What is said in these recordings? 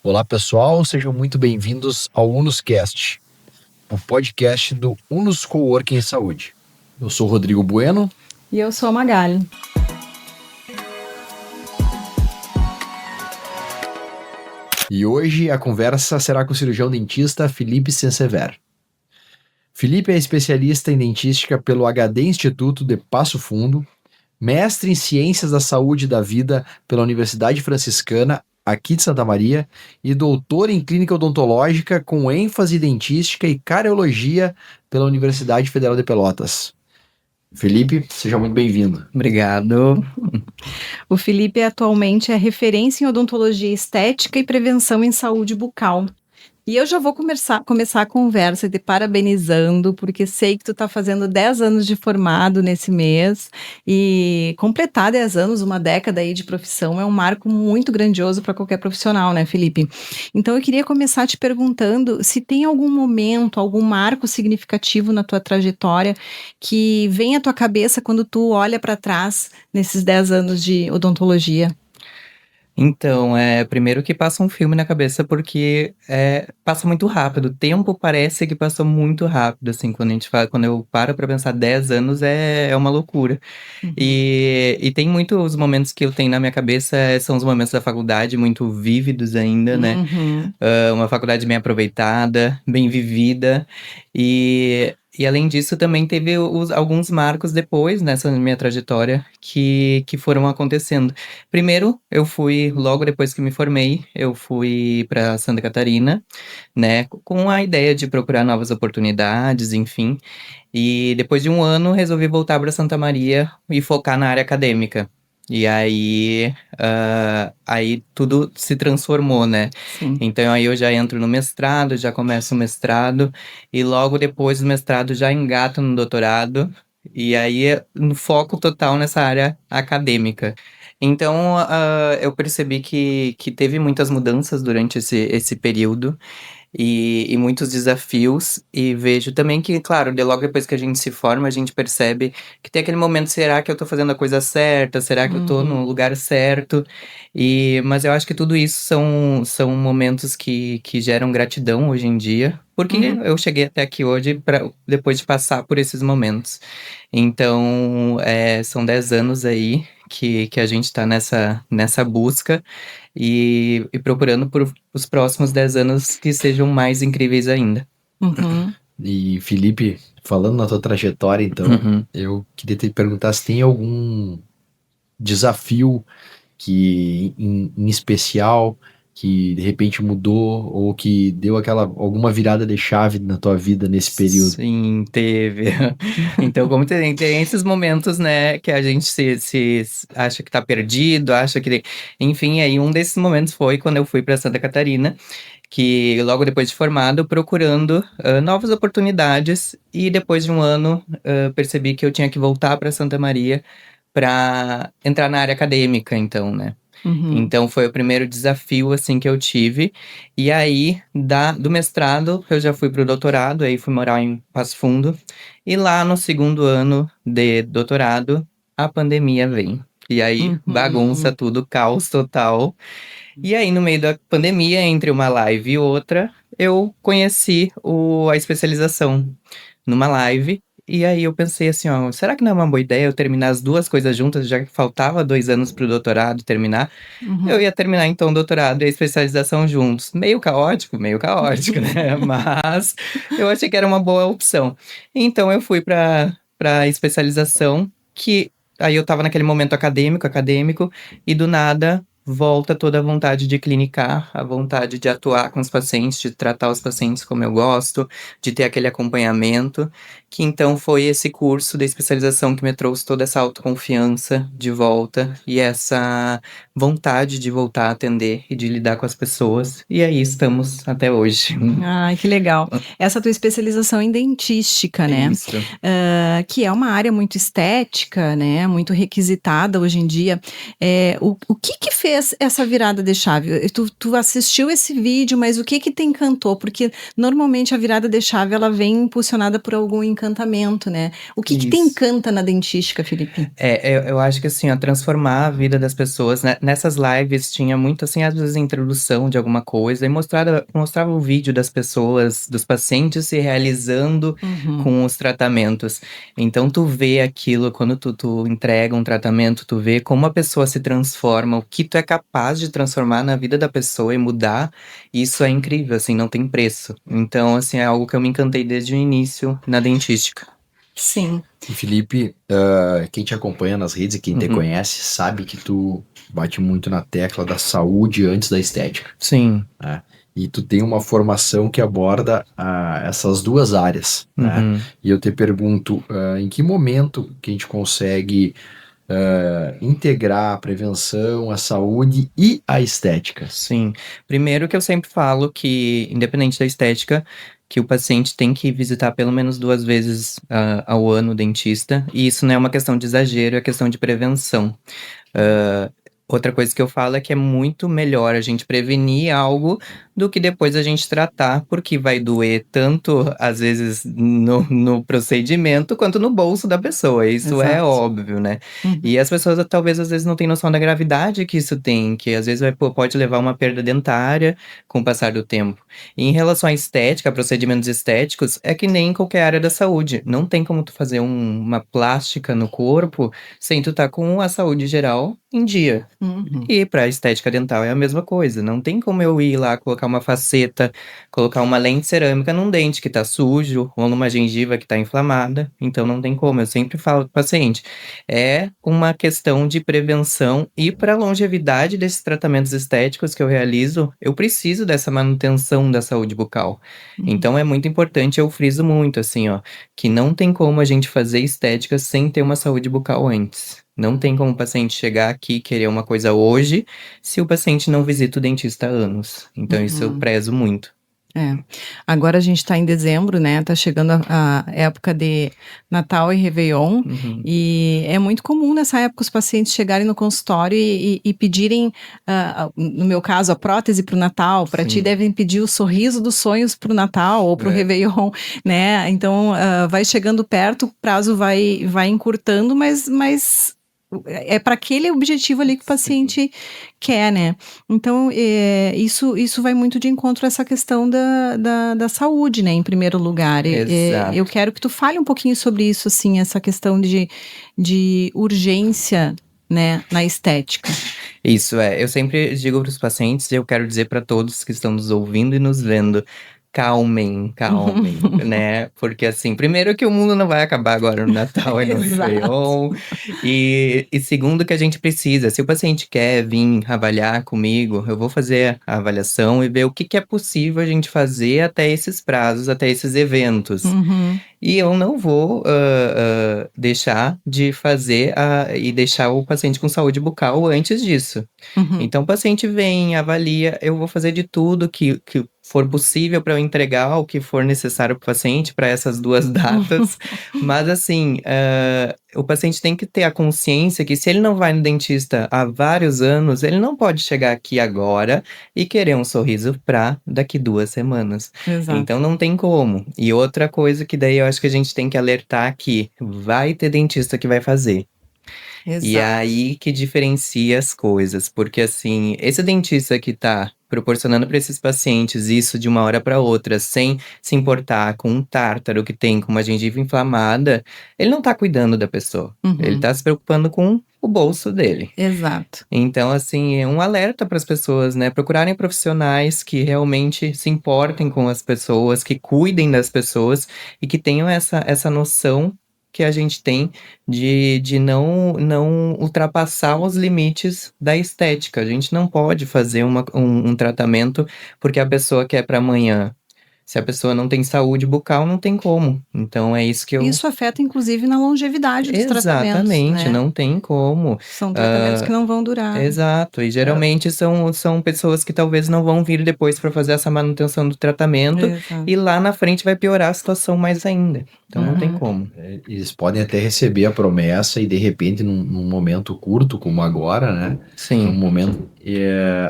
Olá pessoal, sejam muito bem-vindos ao UNUScast, o podcast do Unus Coworking Saúde. Eu sou o Rodrigo Bueno. E eu sou a Magali. E hoje a conversa será com o cirurgião dentista Felipe Sensever. Felipe é especialista em dentística pelo HD Instituto de Passo Fundo, mestre em Ciências da Saúde e da Vida pela Universidade Franciscana, aqui de Santa Maria, e doutor em Clínica Odontológica com ênfase em Dentística e Cariologia pela Universidade Federal de Pelotas. Felipe, seja muito bem-vindo. Obrigado. O Felipe atualmente é referência em odontologia estética e prevenção em saúde bucal. E eu já vou começar a conversa te parabenizando, porque sei que tu tá fazendo 10 anos de formado nesse mês, e completar 10 anos, uma década aí de profissão, é um marco muito grandioso para qualquer profissional, né, Felipe? Então eu queria começar te perguntando se tem algum momento, algum marco significativo na tua trajetória que vem à tua cabeça quando tu olha para trás nesses 10 anos de odontologia. Então, primeiro que passa um filme na cabeça, porque passa muito rápido. O tempo parece que passou muito rápido, assim, quando eu paro pra pensar 10 anos, é uma loucura. Uhum. E tem muitos momentos que eu tenho na minha cabeça, são os momentos da faculdade, muito vívidos ainda, né? Uhum. Uma faculdade bem aproveitada, bem vivida. E além disso, também teve alguns marcos depois, nessa minha trajetória, que foram acontecendo. Primeiro, logo depois que me formei, eu fui para Santa Catarina, né, com a ideia de procurar novas oportunidades, enfim. E depois de um ano, resolvi voltar para Santa Maria e focar na área acadêmica. E aí tudo se transformou, né? Sim. Então aí eu já entro no mestrado, já começo o mestrado, e logo depois do mestrado já engato no doutorado, e aí no foco total nessa área acadêmica. Então eu percebi que teve muitas mudanças durante esse período, e muitos desafios, e vejo também que, claro, logo depois que a gente se forma, a gente percebe que tem aquele momento, será que eu tô fazendo a coisa certa? Será que eu tô no lugar certo? Mas eu acho que tudo isso são momentos que geram gratidão hoje em dia, porque eu cheguei até aqui hoje depois de passar por esses momentos. Então, são 10 anos aí que a gente tá nessa busca, e procurando por os próximos 10 anos que sejam mais incríveis ainda. Uhum. E Felipe, falando na tua trajetória, então, eu queria te perguntar se tem algum desafio que, em especial, que de repente mudou ou que deu alguma virada de chave na tua vida nesse período. Sim, teve. Então, como tem esses momentos, né, que a gente se acha que tá perdido, enfim, aí um desses momentos foi quando eu fui para Santa Catarina, que logo depois de formado, procurando novas oportunidades, e depois de um ano percebi que eu tinha que voltar para Santa Maria para entrar na área acadêmica, então, né? Então foi o primeiro desafio, assim, que eu tive. E aí, do mestrado, eu já fui pro doutorado, aí fui morar em Passo Fundo. E lá no segundo ano de doutorado, a pandemia vem. E aí, bagunça tudo, caos total. E aí, no meio da pandemia, entre uma live e outra, eu conheci a especialização numa live. E aí eu pensei assim, ó, será que não é uma boa ideia eu terminar as duas coisas juntas, já que faltava 2 anos pro doutorado terminar? Eu ia terminar então o doutorado e a especialização juntos. Meio caótico, né? Mas eu achei que era uma boa opção. Então eu fui pra especialização, que aí eu tava naquele momento acadêmico, e do nada volta toda a vontade de clinicar, a vontade de atuar com os pacientes, de tratar os pacientes como eu gosto, de ter aquele acompanhamento, que então foi esse curso de especialização que me trouxe toda essa autoconfiança de volta, e essa vontade de voltar a atender e de lidar com as pessoas, e aí estamos até hoje. Ai, que legal. Essa tua especialização em dentística, né? Isso. Que é uma área muito estética, né? Muito requisitada hoje em dia. O que fez essa virada de chave? Tu assistiu esse vídeo, mas o que te encantou? Porque normalmente a virada de chave ela vem impulsionada por algum encantamento, né? O que te Isso. encanta na dentística, Felipe? Eu acho que assim, ó, transformar a vida das pessoas, né? Nessas lives tinha muito assim, às vezes introdução de alguma coisa e mostrava o vídeo das pessoas, dos pacientes se realizando com os tratamentos. Então tu vê aquilo, quando tu entrega um tratamento, tu vê como a pessoa se transforma, o que tu é capaz de transformar na vida da pessoa e mudar, isso é incrível, assim, não tem preço. Então, assim, é algo que eu me encantei desde o início na dentística. Sim. E Felipe, quem te acompanha nas redes e quem te Uhum. conhece sabe que tu bate muito na tecla da saúde antes da estética, Sim. né? E tu tem uma formação que aborda essas duas áreas, né? Uhum. E eu te pergunto, em que momento que a gente consegue integrar a prevenção, a saúde e a estética? Sim. Primeiro que eu sempre falo que, independente da estética, que o paciente tem que visitar pelo menos 2 vezes ao ano o dentista. E isso não é uma questão de exagero, é questão de prevenção. Ah, outra coisa que eu falo é que é muito melhor a gente prevenir algo do que depois a gente tratar, porque vai doer tanto, às vezes, no procedimento, quanto no bolso da pessoa. Isso é Exato. óbvio, né? Uhum. E as pessoas talvez às vezes não têm noção da gravidade que isso tem, que às vezes pode levar a uma perda dentária com o passar do tempo. E em relação à estética, procedimentos estéticos, é que nem em qualquer área da saúde. Não tem como tu fazer uma plástica no corpo sem tu estar com a saúde geral em dia. Uhum. E para estética dental é a mesma coisa. Não tem como eu ir lá colocar uma faceta, colocar uma lente cerâmica num dente que tá sujo ou numa gengiva que tá inflamada. Então não tem como. Eu sempre falo pro paciente. É uma questão de prevenção e para longevidade desses tratamentos estéticos que eu realizo, eu preciso dessa manutenção da saúde bucal. Então é muito importante, eu friso muito assim, ó, que não tem como a gente fazer estética sem ter uma saúde bucal antes. Não tem como o paciente chegar aqui e querer uma coisa hoje, se o paciente não visita o dentista há anos. Então isso eu prezo muito. É. Agora a gente está em dezembro, né? Tá chegando a época de Natal e Réveillon. Uhum. E é muito comum nessa época os pacientes chegarem no consultório e pedirem, no meu caso, a prótese para o Natal. Para ti, Sim. devem pedir o sorriso dos sonhos para o Natal ou para o Réveillon, né? Então, vai chegando perto, o prazo vai encurtando, mas é para aquele objetivo ali que o paciente quer, né? Então, isso vai muito de encontro a essa questão da saúde, né? Em primeiro lugar. Exato. Eu quero que tu fale um pouquinho sobre isso, assim, essa questão de urgência, né, na estética. Isso eu sempre digo para os pacientes e eu quero dizer para todos que estão nos ouvindo e nos vendo, calmem, né? Porque assim, primeiro que o mundo não vai acabar agora no Natal e no Exato. Réveillon. E segundo que a gente precisa, se o paciente quer vir avaliar comigo, eu vou fazer a avaliação e ver o que é possível a gente fazer até esses prazos, até esses eventos. E eu não vou deixar de fazer e deixar o paciente com saúde bucal antes disso. Então, o paciente vem, avalia, eu vou fazer de tudo que for possível para eu entregar o que for necessário para o paciente para essas 2 datas. Mas, assim, o paciente tem que ter a consciência que se ele não vai no dentista há vários anos, ele não pode chegar aqui agora e querer um sorriso para daqui 2 semanas. Exato. Então, não tem como. E outra coisa que daí eu acho que a gente tem que alertar aqui, vai ter dentista que vai fazer. E é aí que diferencia as coisas, porque assim, esse dentista que tá proporcionando para esses pacientes isso de uma hora para outra, sem se importar com um tártaro que tem, com uma gengiva inflamada, ele não tá cuidando da pessoa. Ele tá se preocupando com o bolso dele. Exato. Então, assim, é um alerta para as pessoas, né? Procurarem profissionais que realmente se importem com as pessoas, que cuidem das pessoas e que tenham essa noção que a gente tem de não ultrapassar os limites da estética. A gente não pode fazer um tratamento porque a pessoa quer para amanhã. Se a pessoa não tem saúde bucal, não tem como. Então é isso que eu. Isso afeta, inclusive, na longevidade dos tratamentos, Exatamente, né? não tem como. São tratamentos que não vão durar. Exato, e geralmente são pessoas que talvez não vão vir depois para fazer essa manutenção do tratamento, Exato. e lá na frente vai piorar a situação mais ainda. Então não tem como. Eles podem até receber a promessa e de repente num momento curto como agora, né? Num Sim. momento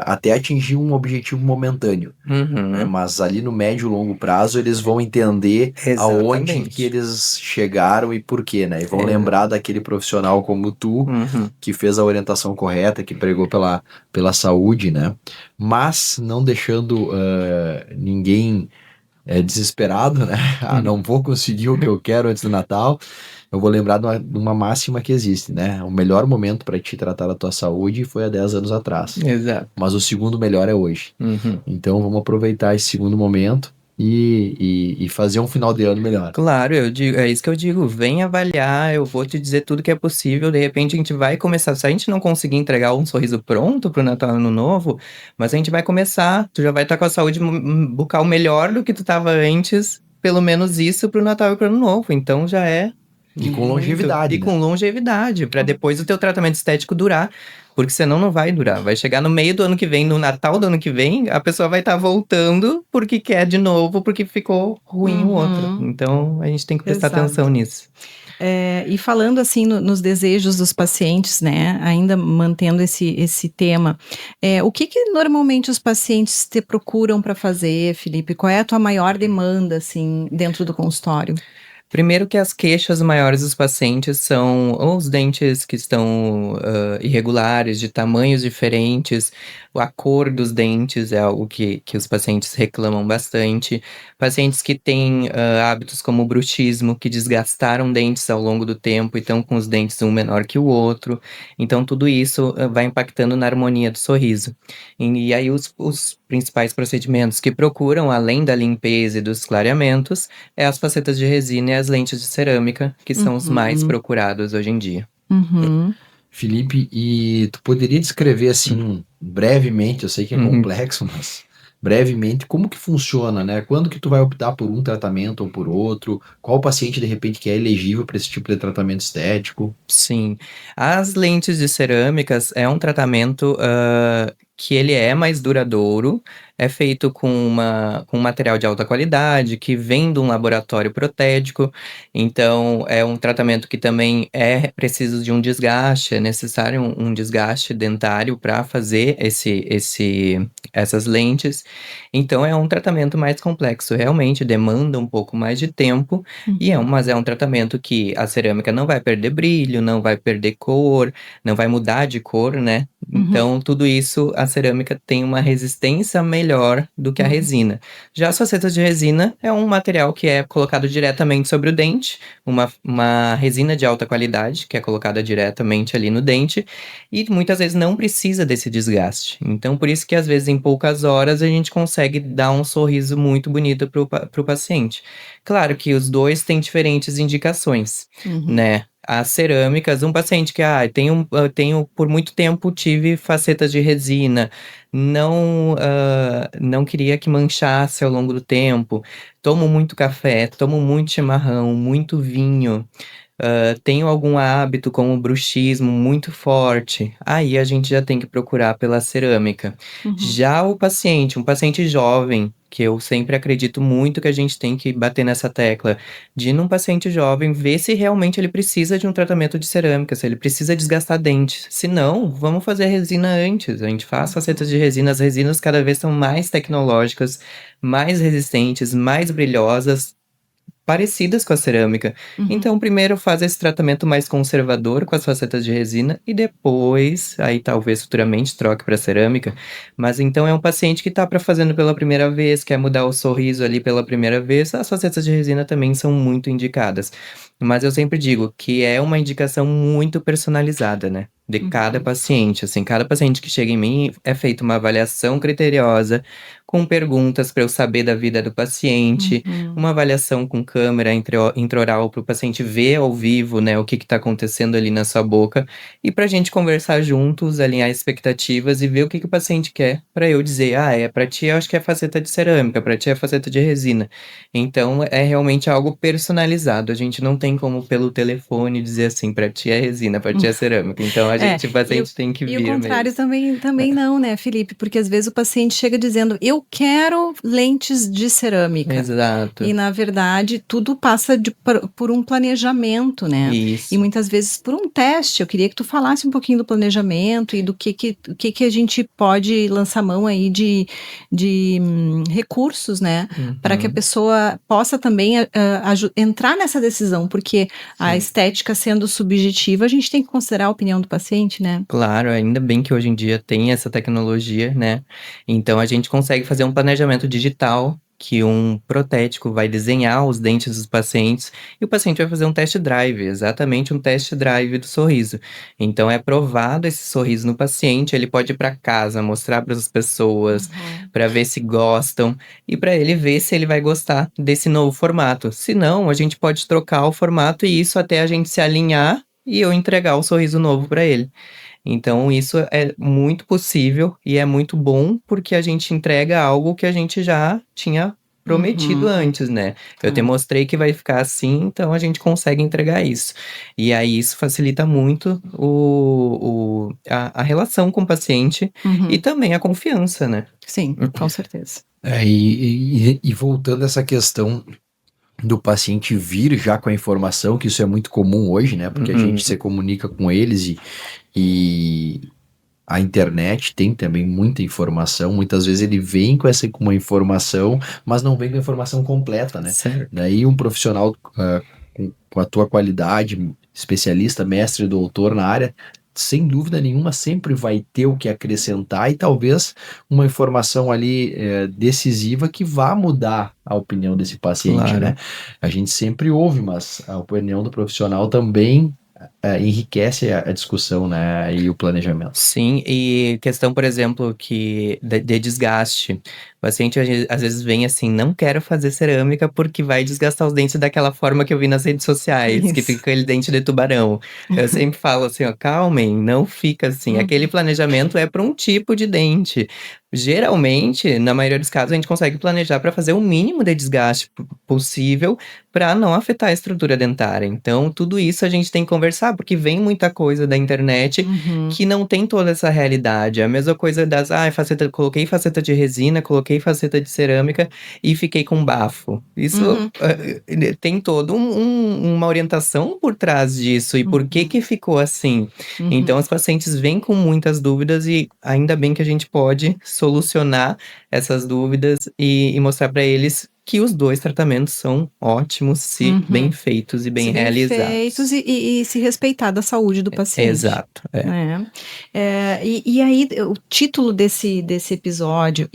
até atingir um objetivo momentâneo. Né? Uhum. Mas ali no médio e longo prazo eles vão entender aonde Exatamente. que eles chegaram e por quê, né? E vão É. lembrar daquele profissional como tu, Uhum. que fez a orientação correta, que pregou pela saúde, né? Mas não deixando ninguém desesperado, né? Ah, não vou conseguir o que eu quero antes do Natal. Eu vou lembrar de uma máxima que existe, né? O melhor momento para te tratar da tua saúde foi há 10 anos atrás. Exato. Mas o segundo melhor é hoje. Uhum. Então vamos aproveitar esse segundo momento e fazer um final de ano melhor. Claro, eu digo, é isso que eu digo, vem avaliar, eu vou te dizer tudo que é possível, de repente a gente vai começar, se a gente não conseguir entregar um sorriso pronto pro Natal e Ano Novo, mas a gente vai começar, tu já vai estar com a saúde bucal melhor do que tu tava antes, pelo menos isso pro Natal e pro Ano Novo, então já é E com muito. longevidade, E né? com longevidade, pra depois o teu tratamento estético durar, porque senão não vai durar. Vai chegar no meio do ano que vem, no Natal do ano que vem, a pessoa vai estar voltando porque quer de novo, porque ficou ruim o outro. Uhum. Então a gente tem que prestar Exato. atenção nisso. E falando assim nos desejos dos pacientes, né, ainda mantendo esse tema, o que normalmente os pacientes te procuram para fazer, Felipe? Qual é a tua maior demanda, assim, dentro do consultório? Primeiro que as queixas maiores dos pacientes são os dentes que estão irregulares, de tamanhos diferentes, a cor dos dentes é algo que os pacientes reclamam bastante. Pacientes que têm hábitos como o bruxismo, que desgastaram dentes ao longo do tempo e estão com os dentes um menor que o outro. Então, tudo isso vai impactando na harmonia do sorriso. E aí, os principais procedimentos que procuram, além da limpeza e dos clareamentos, as facetas de resina e as lentes de cerâmica, que são os mais procurados hoje em dia. Uhum. Felipe, e tu poderia descrever assim, brevemente, eu sei que é complexo, mas brevemente, como que funciona, né? Quando que tu vai optar por um tratamento ou por outro? Qual paciente, de repente, que é elegível para esse tipo de tratamento estético? Sim, as lentes de cerâmicas é um tratamento que ele é mais duradouro, é feito com um material de alta qualidade, que vem de um laboratório protético, então é um tratamento que também é preciso de um desgaste, é necessário um desgaste dentário para fazer essas lentes, então é um tratamento mais complexo, realmente demanda um pouco mais de tempo, mas é um tratamento que a cerâmica não vai perder brilho, não vai perder cor, não vai mudar de cor, né? Então, tudo isso, a cerâmica tem uma resistência melhor do que a resina. Já as facetas de resina é um material que é colocado diretamente sobre o dente, uma resina de alta qualidade, que é colocada diretamente ali no dente, e muitas vezes não precisa desse desgaste. Então, por isso que às vezes em poucas horas a gente consegue dar um sorriso muito bonito pro paciente. Claro que os dois têm diferentes indicações, né? As cerâmicas, um paciente que, tenho por muito tempo tive facetas de resina, não queria que manchasse ao longo do tempo, tomo muito café, tomo muito chimarrão, muito vinho, tenho algum hábito como bruxismo muito forte, aí a gente já tem que procurar pela cerâmica. Já um paciente jovem, que eu sempre acredito muito que a gente tem que bater nessa tecla, de num paciente jovem ver se realmente ele precisa de um tratamento de cerâmica, se ele precisa desgastar dentes. Se não, vamos fazer a resina antes. A gente faz facetas de resina, as resinas cada vez são mais tecnológicas, mais resistentes, mais brilhosas, parecidas com a cerâmica. Então, primeiro faz esse tratamento mais conservador com as facetas de resina e depois, aí talvez futuramente troque para cerâmica. Mas então é um paciente que está para fazendo pela primeira vez, quer mudar o sorriso ali pela primeira vez, as facetas de resina também são muito indicadas. Mas eu sempre digo que é uma indicação muito personalizada, né? De cada paciente, assim, cada paciente que chega em mim é feita uma avaliação criteriosa, com perguntas para eu saber da vida do paciente, uma avaliação com câmera intraoral para o paciente ver ao vivo, né, o que está acontecendo ali na sua boca, e para a gente conversar juntos, alinhar expectativas e ver o que o paciente quer, para eu dizer, para ti eu acho que é faceta de cerâmica, para ti é faceta de resina. Então é realmente algo personalizado, a gente não tem como pelo telefone dizer assim, para ti é resina, para ti é cerâmica. Então o paciente tem que E vir o contrário mesmo. também não, né, Felipe? Porque às vezes o paciente chega dizendo, eu eu quero lentes de cerâmica. Exato. E, na verdade, tudo passa por um planejamento, né? Isso. E muitas vezes por um teste. Eu queria que tu falasse um pouquinho do planejamento e do que a gente pode lançar mão aí de recursos, né? Para que a pessoa possa também entrar nessa decisão, porque a Sim. estética sendo subjetiva, a gente tem que considerar a opinião do paciente, né? Claro, ainda bem que hoje em dia tem essa tecnologia, né? Então a gente consegue fazer um planejamento digital que um protético vai desenhar os dentes dos pacientes e o paciente vai fazer um test drive, exatamente um test drive do sorriso. Então é provado esse sorriso no paciente, ele pode ir para casa, mostrar para as pessoas, para ver se gostam e para ele ver se ele vai gostar desse novo formato. Se não, a gente pode trocar o formato e isso até a gente se alinhar e eu entregar o sorriso novo para ele. Então, isso é muito possível e é muito bom porque a gente entrega algo que a gente já tinha prometido antes, né? Eu te mostrei que vai ficar assim, então a gente consegue entregar isso. E aí isso facilita muito a relação com o paciente e também a confiança, né? Sim, com certeza. E voltando a essa questão do paciente vir já com a informação, que isso é muito comum hoje, né? Porque a gente se comunica com eles e a internet tem também muita informação. Muitas vezes ele vem com uma informação, mas não vem com a informação completa, né? Certo. Daí um profissional com a tua qualidade, especialista, mestre, doutor na área, sem dúvida nenhuma sempre vai ter o que acrescentar e talvez uma informação ali decisiva que vá mudar a opinião desse paciente, Claro. né? A gente sempre ouve, mas a opinião do profissional também enriquece a discussão, né, e o planejamento. Sim, e questão, por exemplo, de desgaste. O paciente às vezes vem assim, não quero fazer cerâmica porque vai desgastar os dentes daquela forma que eu vi nas redes sociais, que Isso. fica aquele dente de tubarão. Eu sempre falo assim, ó, calmem, não fica assim. Aquele planejamento é para um tipo de dente. Geralmente, na maioria dos casos, a gente consegue planejar para fazer o mínimo de desgaste possível para não afetar a estrutura dentária. Então, tudo isso a gente tem que conversar, porque vem muita coisa da internet que não tem toda essa realidade. A mesma coisa coloquei faceta de resina, coloquei faceta de cerâmica e fiquei com bafo. Isso tem toda uma orientação por trás disso e por que ficou assim. Então, os pacientes vêm com muitas dúvidas e ainda bem que a gente pode solucionar essas dúvidas e mostrar para eles que os dois tratamentos são ótimos se bem feitos e bem realizados. Feitos e se respeitar da saúde do paciente. Exato. E aí, o título desse episódio,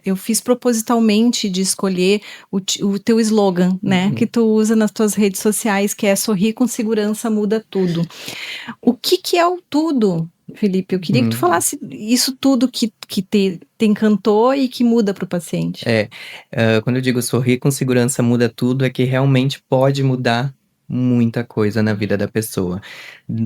eu fiz propositalmente de escolher o teu slogan, né? Que tu usa nas tuas redes sociais, que é sorrir com segurança muda tudo. O que é o tudo, Felipe? Eu queria que tu falasse isso tudo que te encantou e que muda para o paciente. Quando eu digo sorrir com segurança muda tudo, é que realmente pode mudar muita coisa na vida da pessoa.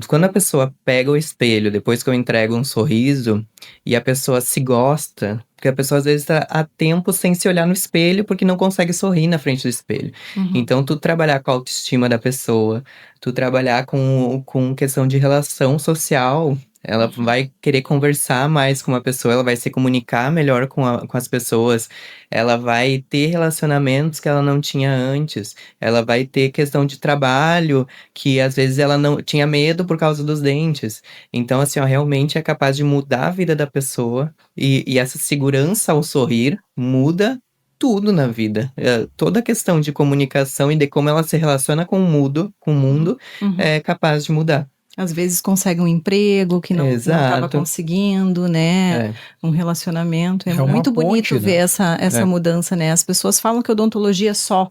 Quando a pessoa pega o espelho, depois que eu entrego um sorriso, e a pessoa se gosta, porque a pessoa às vezes está há tempo sem se olhar no espelho porque não consegue sorrir na frente do espelho. Então, tu trabalhar com a autoestima da pessoa, tu trabalhar com questão de relação social, ela vai querer conversar mais com uma pessoa, ela vai se comunicar melhor com as pessoas, ela vai ter relacionamentos que ela não tinha antes, ela vai ter questão de trabalho que às vezes ela não tinha medo por causa dos dentes. Então, assim, ó, realmente é capaz de mudar a vida da pessoa e essa segurança ao sorrir muda tudo na vida. Toda a questão de comunicação e de como ela se relaciona com o mundo é capaz de mudar. Às vezes consegue um emprego que não estava conseguindo, né? Um relacionamento. É muito bonito, né, ver essa mudança, né? As pessoas falam que odontologia é só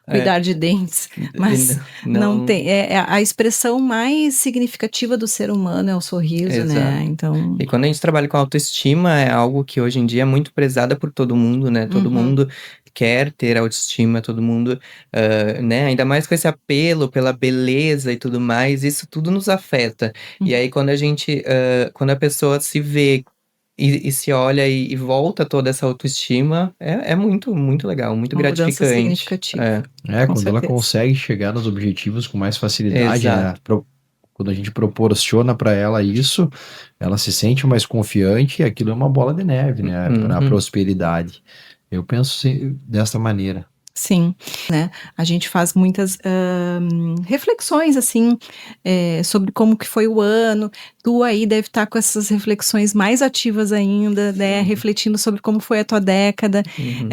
cuidar de dentes, mas não tem. A expressão mais significativa do ser humano é o sorriso, né? Então... E quando a gente trabalha com autoestima, é algo que hoje em dia é muito prezada por todo mundo, né? Todo mundo quer ter autoestima, todo mundo, né? Ainda mais com esse apelo pela beleza e tudo mais, isso tudo nos afeta. E aí, quando a pessoa se vê e se olha e volta toda essa autoestima, é muito, muito legal, muito gratificante. Mudança significativa. Quando ela consegue chegar nos objetivos com mais facilidade, né? Quando a gente proporciona para ela isso, ela se sente mais confiante e aquilo é uma bola de neve, né? Para a Uhum. prosperidade. Eu penso dessa maneira. Sim, né? A gente faz muitas reflexões, assim, sobre como que foi o ano. Tu aí deve estar com essas reflexões mais ativas ainda, né? Refletindo sobre como foi a tua década. Uhum.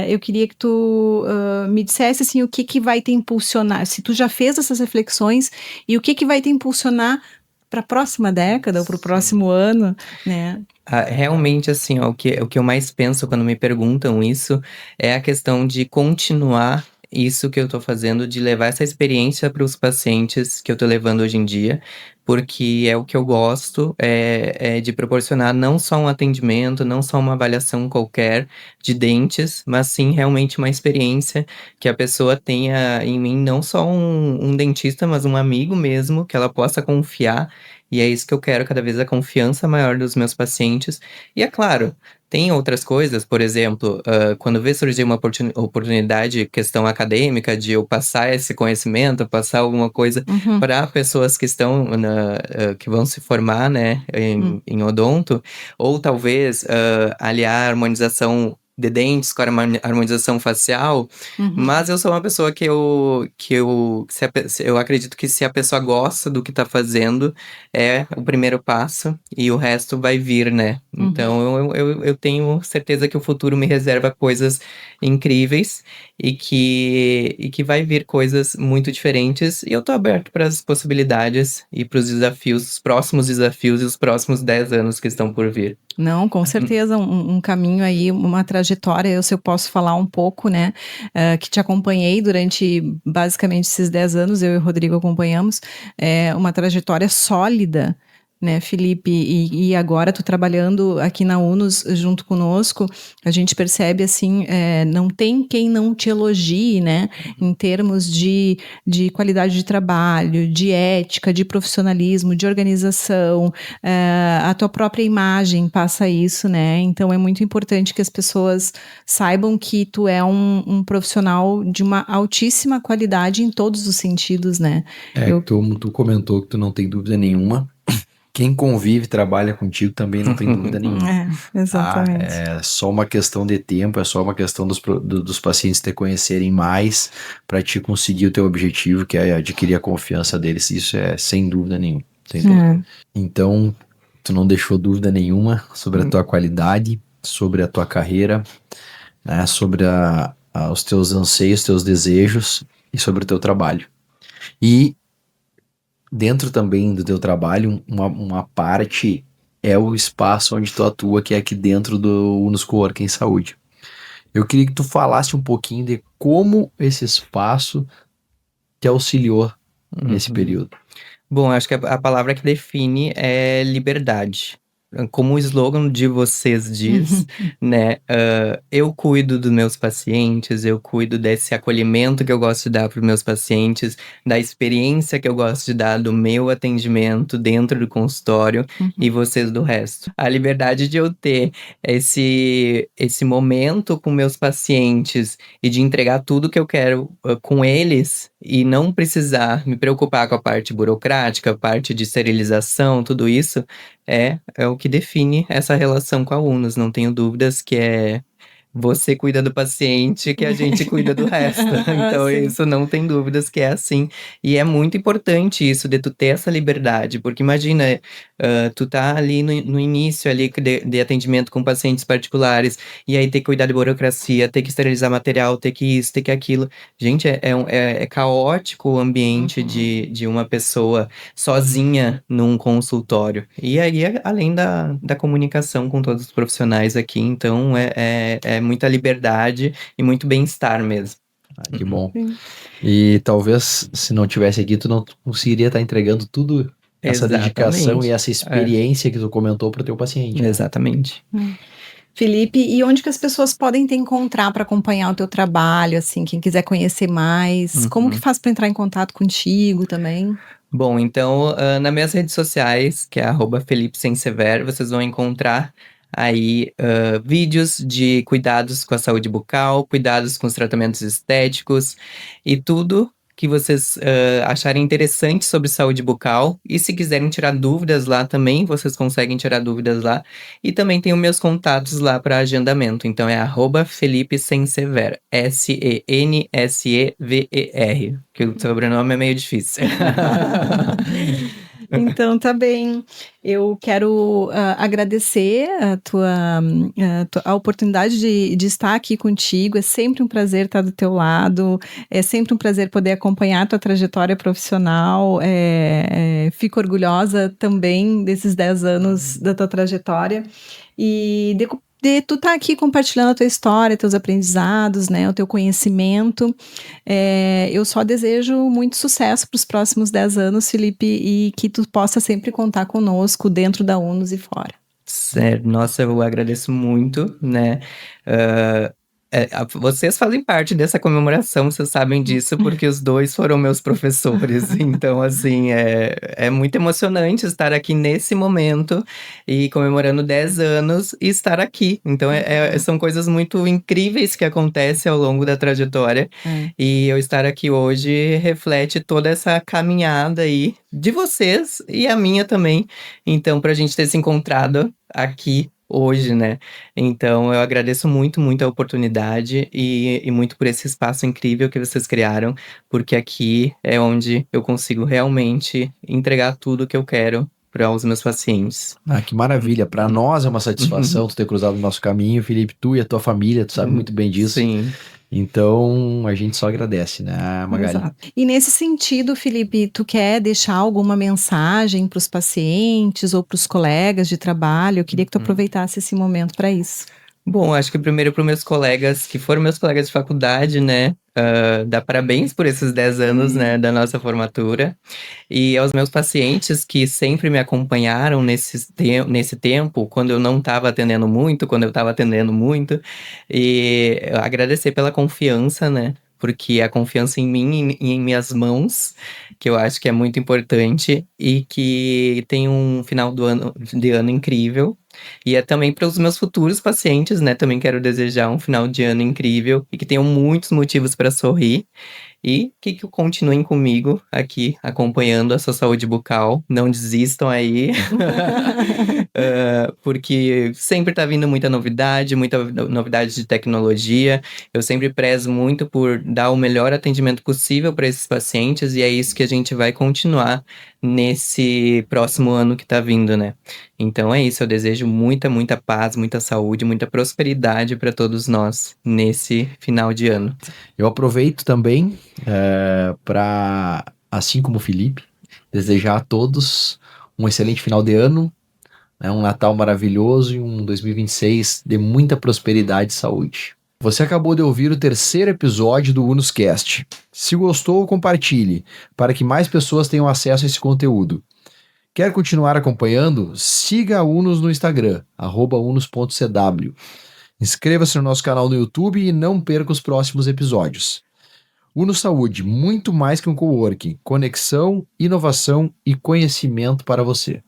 Eu queria que tu me dissesse, assim, o que que vai te impulsionar, se tu já fez essas reflexões e o que que vai te impulsionar para a próxima década ou para o próximo ano, né? Realmente, assim, ó, o que eu mais penso quando me perguntam isso é a questão de continuar isso que eu tô fazendo, de levar essa experiência para os pacientes que eu tô levando hoje em dia, porque é o que eu gosto, é de proporcionar não só um atendimento, não só uma avaliação qualquer de dentes, mas sim realmente uma experiência que a pessoa tenha em mim, não só um dentista, mas um amigo mesmo, que ela possa confiar. E é isso que eu quero, cada vez a confiança maior dos meus pacientes. E é claro, tem outras coisas, por exemplo, quando vê surgir uma oportunidade, questão acadêmica, de eu passar esse conhecimento, passar alguma coisa Uhum, para pessoas que estão que vão se formar, né, em odonto, ou talvez aliar a harmonização de dentes com a harmonização facial, uhum. mas eu sou uma pessoa se eu acredito que se a pessoa gosta do que tá fazendo, é o primeiro passo e o resto vai vir, né? Então eu tenho certeza que o futuro me reserva coisas incríveis e que vai vir coisas muito diferentes. E eu tô aberto para as possibilidades e para os desafios, os próximos desafios e os próximos 10 anos que estão por vir. Não, com certeza, um caminho aí, uma trajetória, se eu posso falar um pouco, né, que te acompanhei durante basicamente esses 10 anos, eu e o Rodrigo acompanhamos, uma trajetória sólida, né, Felipe, e agora tu trabalhando aqui na UNOS junto conosco, a gente percebe assim, não tem quem não te elogie, né, em termos de qualidade de trabalho, de ética, de profissionalismo, de organização, a tua própria imagem passa isso, né? Então é muito importante que as pessoas saibam que tu é um profissional de uma altíssima qualidade em todos os sentidos, né? Eu, Tu comentou que tu não tem dúvida nenhuma. Quem convive, trabalha contigo também não tem dúvida nenhuma. Tá? exatamente. É só uma questão de tempo, é só uma questão dos pacientes te conhecerem mais para te conseguir o teu objetivo, que é adquirir a confiança deles. Isso é sem dúvida nenhuma. Sem dúvida. Então, tu não deixou dúvida nenhuma sobre a tua qualidade, sobre a tua carreira, né, sobre os teus anseios, teus desejos e sobre o teu trabalho. E dentro também do teu trabalho, uma parte é o espaço onde tu atua, que é aqui dentro do Unus Coworking Saúde. Eu queria que tu falasse um pouquinho de como esse espaço te auxiliou nesse Uhum. período. Bom, acho que a palavra que define é liberdade. Como o slogan de vocês diz, né? Eu cuido dos meus pacientes, eu cuido desse acolhimento que eu gosto de dar para os meus pacientes, da experiência que eu gosto de dar do meu atendimento dentro do consultório e vocês do resto. A liberdade de eu ter esse momento com meus pacientes e de entregar tudo que eu quero com eles e não precisar me preocupar com a parte burocrática, a parte de esterilização, tudo isso, é o que define essa relação com a UNOS. Não tenho dúvidas que é você cuida do paciente, que a gente cuida do resto. Então, Sim. isso não tem dúvidas que é assim. E é muito importante isso, de tu ter essa liberdade, porque imagina, tu tá ali no início ali de atendimento com pacientes particulares, e aí ter que cuidar de burocracia, ter que esterilizar material, ter que isso, ter que aquilo. Gente, é caótico o ambiente de uma pessoa sozinha num consultório. E aí, além da comunicação com todos os profissionais aqui, então é muita liberdade e muito bem-estar mesmo. Ah, que bom. Sim. E talvez, se não tivesse aqui, tu não conseguiria estar entregando tudo essa dedicação e Exatamente. essa experiência que tu comentou para o teu paciente, né? Exatamente. Felipe, e onde que as pessoas podem te encontrar para acompanhar o teu trabalho, assim, quem quiser conhecer mais, como que faz para entrar em contato contigo também? Bom, então, nas minhas redes sociais, que é @FelipeSemSever, vocês vão encontrar aí vídeos de cuidados com a saúde bucal, cuidados com os tratamentos estéticos e tudo que vocês acharem interessante sobre saúde bucal. E se quiserem tirar dúvidas lá também, vocês conseguem tirar dúvidas lá. E também tem os meus contatos lá para agendamento. Então é @FelipeSensever, SENSEVER, que o sobrenome é meio difícil. Então, tá bem. Eu quero agradecer a oportunidade de estar aqui contigo. É sempre um prazer estar do teu lado. É sempre um prazer poder acompanhar a tua trajetória profissional. Fico orgulhosa também desses 10 anos da tua trajetória. E de tu estar aqui compartilhando a tua história, teus aprendizados, né, o teu conhecimento. Eu só desejo muito sucesso para os próximos 10 anos, Felipe, e que tu possa sempre contar conosco dentro da UNOS e fora. Sério, nossa, eu agradeço muito, né? Vocês fazem parte dessa comemoração, vocês sabem disso, porque os dois foram meus professores. Então, assim, é muito emocionante estar aqui nesse momento e comemorando 10 anos e estar aqui. Então, são coisas muito incríveis que acontecem ao longo da trajetória. E eu estar aqui hoje reflete toda essa caminhada aí de vocês e a minha também. Então, pra gente ter se encontrado aqui hoje, né? Então, eu agradeço muito, muito a oportunidade e muito por esse espaço incrível que vocês criaram, porque aqui é onde eu consigo realmente entregar tudo que eu quero para os meus pacientes. Ah, que maravilha. Para nós é uma satisfação tu ter cruzado o nosso caminho, Felipe, tu e a tua família, tu sabe muito bem disso. Sim. Então, a gente só agradece, né, Magali? Exato. E nesse sentido, Felipe, tu quer deixar alguma mensagem para os pacientes ou para os colegas de trabalho? Eu queria que tu aproveitasse esse momento para isso. Bom, acho que primeiro para os meus colegas, que foram meus colegas de faculdade, né? Dar parabéns por esses 10 anos, né, da nossa formatura. E aos meus pacientes que sempre me acompanharam nesse tempo, quando eu não estava atendendo muito, quando eu estava atendendo muito. E agradecer pela confiança, né? Porque a confiança em mim e em minhas mãos, que eu acho que é muito importante, e que tem um final de ano incrível. E é também para os meus futuros pacientes, né? Também quero desejar um final de ano incrível e que tenham muitos motivos para sorrir. E que continuem comigo aqui, acompanhando a sua saúde bucal. Não desistam aí. Porque sempre tá vindo muita novidade de tecnologia. Eu sempre prezo muito por dar o melhor atendimento possível para esses pacientes. E é isso que a gente vai continuar nesse próximo ano que tá vindo, né? Então é isso, eu desejo muita, muita paz, muita saúde, muita prosperidade para todos nós nesse final de ano. Eu aproveito também para, assim como o Felipe, desejar a todos um excelente final de ano, né, um Natal maravilhoso e um 2026 de muita prosperidade e saúde. Você acabou de ouvir o 3º episódio do UNOScast. Se gostou, compartilhe, para que mais pessoas tenham acesso a esse conteúdo. Quer continuar acompanhando? Siga a UNOS no Instagram, @unos.cw. Inscreva-se no nosso canal no YouTube e não perca os próximos episódios. UNOS Saúde, muito mais que um coworking. Conexão, inovação e conhecimento para você.